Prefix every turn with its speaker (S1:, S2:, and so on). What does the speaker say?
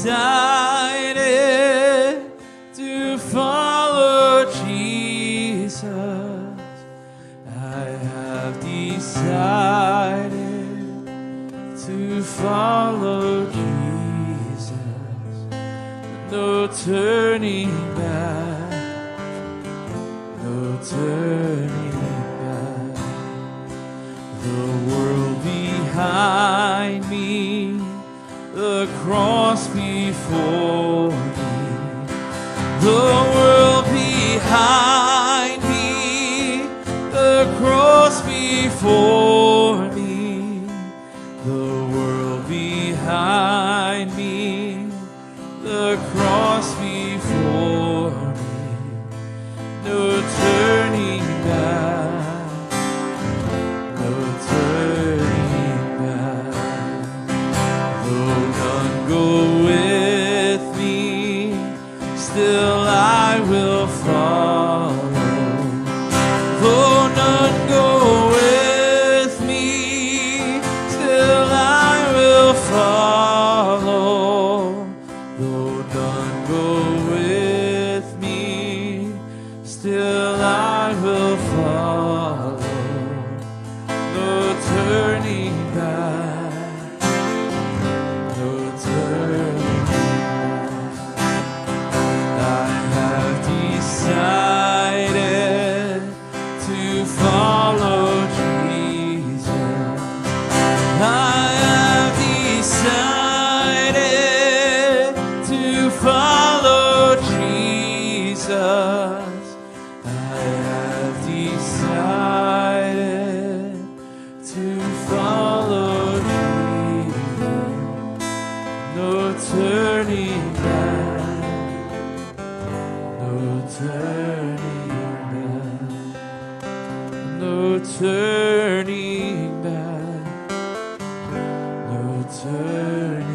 S1: decided to follow Jesus. I have decided to follow Jesus. No turning back, no turning back. The world behind me, the cross before me. The world behind me, the cross before me. The world behind me, the cross before me. No turning back, no turning back. Though none go with me, still I will follow. Though none go with me, still I will follow. Though none go with me, still I will follow. No turning back, no turning back. I have decided to follow Jesus. I have decided to follow Jesus. I have decided to follow Jesus. No turning back, no turning back, no turning back, no turning